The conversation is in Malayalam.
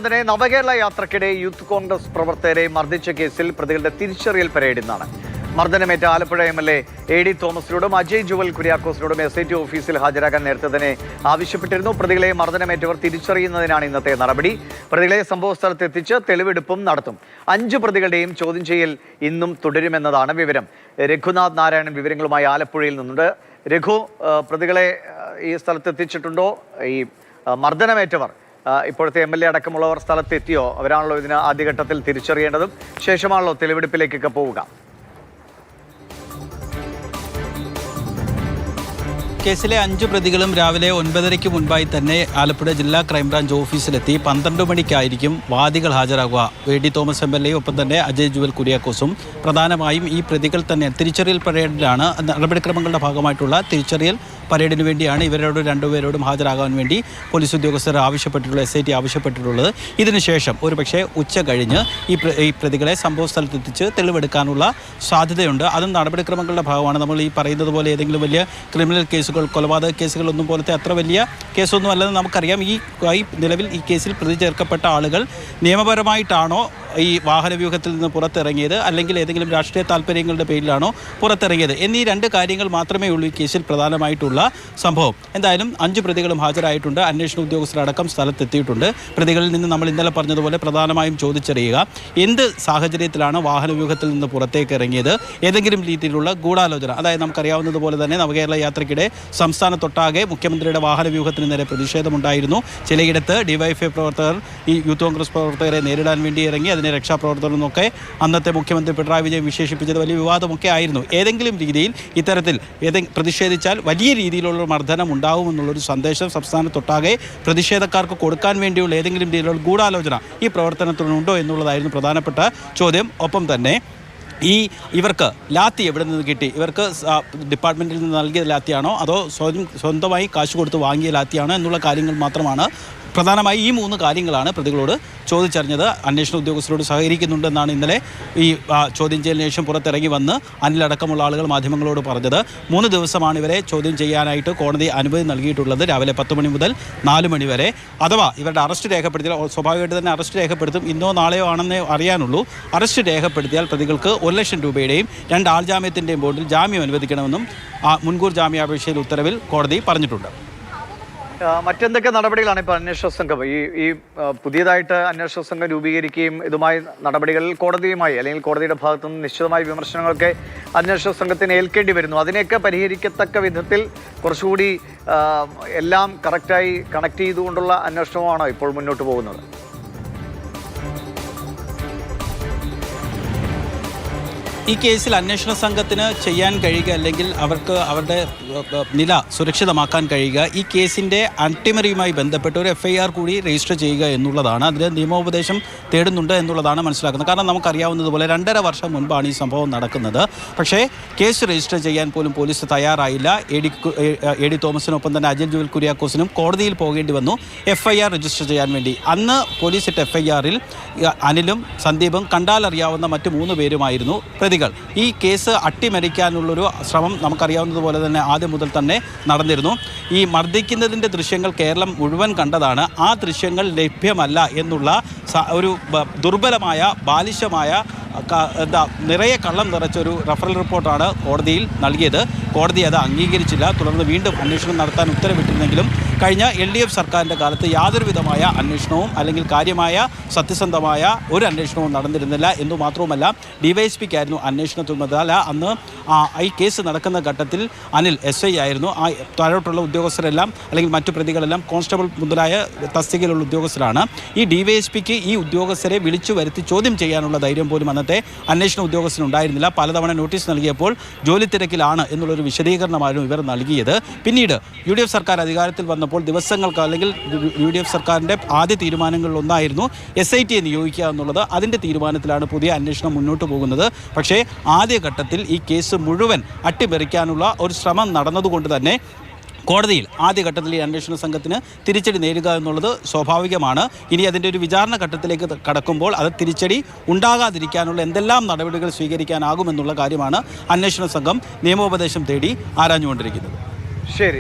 നവകേരള യാത്രക്കിടെ യൂത്ത് കോൺഗ്രസ് പ്രവർത്തകരെ മർദ്ദിച്ച കേസിൽ പ്രതികളുടെ തിരിച്ചറിയൽ പരേഡ് ഇന്നാണ്. മർദ്ദനമേറ്റ ആലപ്പുഴ എം.എൽ.എ. എ.ഡി. തോമസിനോടും അജയ് ജുവൽ കുര്യാക്കോസിനോടും SIT ഓഫീസിൽ ഹാജരാകാൻ നേരത്തെ തന്നെ ആവശ്യപ്പെട്ടിരുന്നു. പ്രതികളെ മർദ്ദനമേറ്റവർ തിരിച്ചറിയുന്നതിനാണ് ഇന്നത്തെ നടപടി. പ്രതികളെ സംഭവസ്ഥലത്ത് എത്തിച്ച് തെളിവെടുപ്പും നടത്തും. 5 പ്രതികളുടെയും ചോദ്യം ചെയ്യൽ ഇന്നും തുടരുമെന്നതാണ് വിവരം. രഘുനാഥ് നാരായണൻ വിവരങ്ങളുമായി ആലപ്പുഴയിൽ നിന്നുണ്ട്. രഘു, പ്രതികളെ ഈ സ്ഥലത്ത് എത്തിച്ചിട്ടുണ്ടോ? ഈ മർദ്ദനമേറ്റവർ ഇപ്പോഴത്തെ MLA അടക്കമുള്ളവർ സ്ഥലത്തെത്തിയോ? അവരാണല്ലോ ഇതിന് ആദ്യഘട്ടത്തിൽ തിരിച്ചറിയേണ്ടതും ശേഷമാണല്ലോ തെളിവെടുപ്പിലേക്കൊക്കെ പോവുക. കേസിലെ 5 പ്രതികളും രാവിലെ 9:30 മുൻപായി തന്നെ ആലപ്പുഴ ജില്ലാ ക്രൈംബ്രാഞ്ച് ഓഫീസിലെത്തി 12 മണിക്കായിരിക്കും വാദികൾ ഹാജരാകുക. എ.ഡി. തോമസ് MLA ഒപ്പം തന്നെ അജയ് ജുവൽ കുര്യാക്കോസും. പ്രധാനമായും ഈ പ്രതികൾ തന്നെ തിരിച്ചറിയൽ പരേഡിലാണ്, നടപടിക്രമങ്ങളുടെ ഭാഗമായിട്ടുള്ള തിരിച്ചറിയൽ പരേഡിന് വേണ്ടിയാണ് ഇവരോട് 2 പേരോടും ഹാജരാകാൻ വേണ്ടി പോലീസ് ഉദ്യോഗസ്ഥർ ആവശ്യപ്പെട്ടിട്ടുള്ളത്, SIT ആവശ്യപ്പെട്ടിട്ടുള്ളത്. ഇതിനുശേഷം ഒരുപക്ഷെ ഉച്ച കഴിഞ്ഞ് ഈ പ്രതികളെ സംഭവ സ്ഥലത്തെത്തിച്ച് തെളിവെടുക്കാനുള്ള സാധ്യതയുണ്ട്. അതും നടപടിക്രമങ്ങളുടെ ഭാഗമാണ്. നമ്മൾ ഈ പറയുന്നത് പോലെ ഏതെങ്കിലും വലിയ ക്രിമിനൽ കേസുകൾ, കൊലപാതക കേസുകളൊന്നും പോലത്തെ അത്ര വലിയ കേസൊന്നും അല്ലെന്ന് നമുക്കറിയാം. ഈ നിലവിൽ ഈ കേസിൽ പ്രതി ചേർക്കപ്പെട്ട ആളുകൾ നിയമപരമായിട്ടാണോ ഈ വാഹനവ്യൂഹത്തിൽ നിന്ന് പുറത്തിറങ്ങിയത്, അല്ലെങ്കിൽ ഏതെങ്കിലും രാഷ്ട്രീയ താല്പര്യങ്ങളുടെ പേരിലാണോ പുറത്തിറങ്ങിയത് എന്നീ 2 കാര്യങ്ങൾ മാത്രമേ ഉള്ളൂ ഈ കേസിൽ പ്രധാനമായിട്ടുള്ള സംഭവം. എന്തായാലും 5 പ്രതികളും ഹാജരായിട്ടുണ്ട്. അന്വേഷണ ഉദ്യോഗസ്ഥരടക്കം സ്ഥലത്തെത്തിയിട്ടുണ്ട്. പ്രതികളിൽ നിന്ന് നമ്മൾ ഇന്നലെ പറഞ്ഞതുപോലെ പ്രധാനമായും ചോദിച്ചറിയുക, എന്ത് സാഹചര്യത്തിലാണ് വാഹനവ്യൂഹത്തിൽ നിന്ന് പുറത്തേക്ക് ഇറങ്ങിയത്, ഏതെങ്കിലും രീതിയിലുള്ള ഗൂഢാലോചന. അതായത് നമുക്കറിയാവുന്നതുപോലെ തന്നെ നവകേരള യാത്രയ്ക്കിടെ സംസ്ഥാനത്തൊട്ടാകെ മുഖ്യമന്ത്രിയുടെ വാഹനവ്യൂഹത്തിന് നേരെ പ്രതിഷേധമുണ്ടായിരുന്നു. ചിലയിടത്ത് DYFI പ്രവർത്തകർ ഈ യൂത്ത് കോൺഗ്രസ് പ്രവർത്തകരെ നേരിടാൻ വേണ്ടി ഇറങ്ങി. അതിനെ രക്ഷാപ്രവർത്തകർ എന്നൊക്കെ അന്നത്തെ മുഖ്യമന്ത്രി പിണറായി വിജയൻ വിശേഷിപ്പിച്ചത് വലിയ വിവാദമൊക്കെ ആയിരുന്നു. ഏതെങ്കിലും രീതിയിൽ ഇത്തരത്തിൽ പ്രതിഷേധിച്ചാൽ വലിയ രീതിയിലുള്ള മർദ്ദനം ഉണ്ടാവുമെന്നുള്ളൊരു സന്ദേശം സംസ്ഥാനത്തൊട്ടാകെ പ്രതിഷേധക്കാർക്ക് കൊടുക്കാൻ വേണ്ടിയുള്ള ഏതെങ്കിലും രീതിയിലുള്ള ഗൂഢാലോചന ഈ പ്രവർത്തനത്തിനുണ്ടോ എന്നുള്ളതായിരുന്നു പ്രധാനപ്പെട്ട ചോദ്യം. ഒപ്പം തന്നെ ഇവർക്ക് ലാത്തി എവിടെ നിന്ന് കിട്ടി? ഇവർക്ക് ഡിപ്പാർട്ട്മെൻറ്റിൽ നിന്ന് നൽകിയ ലാത്തിയാണോ അതോ സ്വന്തമായി കാശ് കൊടുത്ത് വാങ്ങിയ ലാത്തിയാണോ എന്നുള്ള കാര്യങ്ങൾ മാത്രമാണ്. പ്രധാനമായി ഈ 3 കാര്യങ്ങളാണ് പ്രതികളോട് ചോദിച്ചറിഞ്ഞത്. അന്വേഷണ ഉദ്യോഗസ്ഥരോട് സഹകരിക്കുന്നുണ്ടെന്നാണ് ഇന്നലെ ഈ ചോദ്യം ചെയ്യലിന് ശേഷം പുറത്തിറങ്ങി വന്ന് അനിലടക്കമുള്ള ആളുകൾ മാധ്യമങ്ങളോട് പറഞ്ഞത്. 3 ദിവസമാണ് ഇവരെ ചോദ്യം ചെയ്യാനായിട്ട് കോടതി അനുമതി നൽകിയിട്ടുള്ളത്. രാവിലെ 10 മണി മുതൽ 4 മണി വരെ. അഥവാ ഇവരുടെ അറസ്റ്റ് രേഖപ്പെടുത്തിയാൽ, സ്വാഭാവികമായിട്ട് തന്നെ അറസ്റ്റ് രേഖപ്പെടുത്തും, ഇന്നോ നാളെയോ ആണെന്നേ അറിയാനുള്ളൂ. അറസ്റ്റ് രേഖപ്പെടുത്തിയാൽ പ്രതികൾക്ക് 1 ലക്ഷം രൂപയുടെയും 2 ആൾജാമ്യത്തിൻ്റെയും ബോണ്ടിൽ ജാമ്യം അനുവദിക്കണമെന്നും മുൻകൂർ ജാമ്യാപേക്ഷയിൽ ഉത്തരവിൽ കോടതി പറഞ്ഞിട്ടുണ്ട്. മറ്റെന്തൊക്കെ നടപടികളാണ് ഇപ്പോൾ അന്വേഷണ സംഘം ഈ പുതിയതായിട്ട് അന്വേഷണ സംഘം രൂപീകരിക്കുകയും ഇതുമായി നടപടികളിൽ കോടതിയുമായി അല്ലെങ്കിൽ കോടതിയുടെ ഭാഗത്തുനിന്ന് നിശ്ചിതമായ വിമർശനങ്ങളൊക്കെ അന്വേഷണ സംഘത്തിന് ഏൽക്കേണ്ടി വരുന്നു. അതിനെയൊക്കെ പരിഹരിക്കത്തക്ക വിധത്തിൽ കുറച്ചുകൂടി എല്ലാം കറക്റ്റായി കണക്ട് ചെയ്തുകൊണ്ടുള്ള അന്വേഷണമാണോ ഇപ്പോൾ മുന്നോട്ട് പോകുന്നത്? ഈ കേസിൽ അന്വേഷണ സംഘത്തിന് ചെയ്യാൻ കഴിയുക, അല്ലെങ്കിൽ അവർക്ക് അവരുടെ നില സുരക്ഷിതമാക്കാൻ കഴിയുക, ഈ കേസിൻ്റെ അട്ടിമറിയുമായി ബന്ധപ്പെട്ട് ഒരു FIR കൂടി രജിസ്റ്റർ ചെയ്യുക എന്നുള്ളതാണ്. അതിന് നിയമോപദേശം തേടുന്നുണ്ട് എന്നുള്ളതാണ് മനസ്സിലാക്കുന്നത്. കാരണം നമുക്കറിയാവുന്നതുപോലെ 2.5 വർഷം മുൻപാണ് ഈ സംഭവം നടക്കുന്നത്. പക്ഷേ കേസ് രജിസ്റ്റർ ചെയ്യാൻ പോലും പോലീസ് തയ്യാറായില്ല. എ.ഡി. തോമസിനൊപ്പം തന്നെ അജയ് ജുവൽ കുര്യാക്കോസിനും കോടതിയിൽ പോകേണ്ടി വന്നു FIR രജിസ്റ്റർ ചെയ്യാൻ വേണ്ടി. അന്ന് പോലീസ് ഇട്ട FIRൽ അനിലും സന്ദീപും കണ്ടാലറിയാവുന്ന മറ്റ് 3 പേരുമായിരുന്നു പ്രതികൾ. ഈ കേസ് അട്ടിമറിക്കാനുള്ളൊരു ശ്രമം നമുക്കറിയാവുന്നതുപോലെ തന്നെ ആദ്യം മുതൽ തന്നെ നടന്നിരുന്നു. ഈ മർദ്ദിക്കുന്നതിൻ്റെ ദൃശ്യങ്ങൾ കേരളം മുഴുവൻ കണ്ടതാണ്. ആ ദൃശ്യങ്ങൾ ലഭ്യമല്ല എന്നുള്ള ഒരു ദുർബലമായ, ബാലിശമായ, നിറയെ കള്ളം നിറച്ചൊരു റഫറൽ റിപ്പോർട്ടാണ് കോടതിയിൽ നൽകിയത്. കോടതി അത് അംഗീകരിച്ചില്ല. തുടർന്ന് വീണ്ടും അന്വേഷണം നടത്താൻ ഉത്തരവിട്ടിരുന്നെങ്കിലും കഴിഞ്ഞ LDF സർക്കാരിൻ്റെ കാലത്ത് യാതൊരു വിധമായ അന്വേഷണവും അല്ലെങ്കിൽ കാര്യമായ സത്യസന്ധമായ ഒരു അന്വേഷണവും നടന്നിരുന്നില്ല. എന്നുമാത്രവുമല്ല, DYSPക്കായിരുന്നു അന്വേഷണ ചുമതല. അന്ന് ഈ കേസ് നടക്കുന്ന ഘട്ടത്തിൽ അനിൽ SI ആയിരുന്നു. ആ താഴോട്ടുള്ള ഉദ്യോഗസ്ഥരെല്ലാം അല്ലെങ്കിൽ മറ്റു പ്രതികളെല്ലാം കോൺസ്റ്റബിൾ മുതലായ തസ്തികയിലുള്ള ഉദ്യോഗസ്ഥരാണ്. ഈ DYSPക്ക് ഈ ഉദ്യോഗസ്ഥരെ വിളിച്ചു വരുത്തി ചോദ്യം ചെയ്യാനുള്ള ധൈര്യം പോലും അന്നത്തെ അന്വേഷണ ഉദ്യോഗസ്ഥനുണ്ടായിരുന്നില്ല. പലതവണ നോട്ടീസ് നൽകിയപ്പോൾ ജോലി തിരക്കിലാണ് എന്നുള്ളൊരു വിശദീകരണമായിരുന്നു ഇവർ നൽകിയത്. പിന്നീട് UDF സർക്കാർ അധികാരത്തിൽ വന്നപ്പോൾ ദിവസങ്ങൾക്ക്, അല്ലെങ്കിൽ UDF സർക്കാരിൻ്റെ ആദ്യ തീരുമാനങ്ങളിലൊന്നായിരുന്നു SIT നിയോഗിക്കുക എന്നുള്ളത്. അതിൻ്റെ തീരുമാനത്തിലാണ് പുതിയ അന്വേഷണം മുന്നോട്ട് പോകുന്നത്. പക്ഷേ ആദ്യഘട്ടത്തിൽ ഈ കേസ് മുഴുവൻ അട്ടിമറിക്കാനുള്ള ഒരു ശ്രമം നടന്നതുകൊണ്ട് തന്നെ കോടതിയിൽ ആദ്യഘട്ടത്തിൽ ഈ അന്വേഷണ സംഘത്തിന് തിരിച്ചടി നേരിടുക എന്നുള്ളത് സ്വാഭാവികമാണ്. ഇനി അതിൻ്റെ ഒരു വിചാരണ ഘട്ടത്തിലേക്ക് കടക്കുമ്പോൾ അത് തിരിച്ചടി ഉണ്ടാകാതിരിക്കാനുള്ള എന്തെല്ലാം നടപടികൾ സ്വീകരിക്കാനാകുമെന്നുള്ള കാര്യമാണ് അന്വേഷണ സംഘം നിയമോപദേശം തേടി ആരാഞ്ഞുകൊണ്ടിരിക്കുന്നത്. ശരി.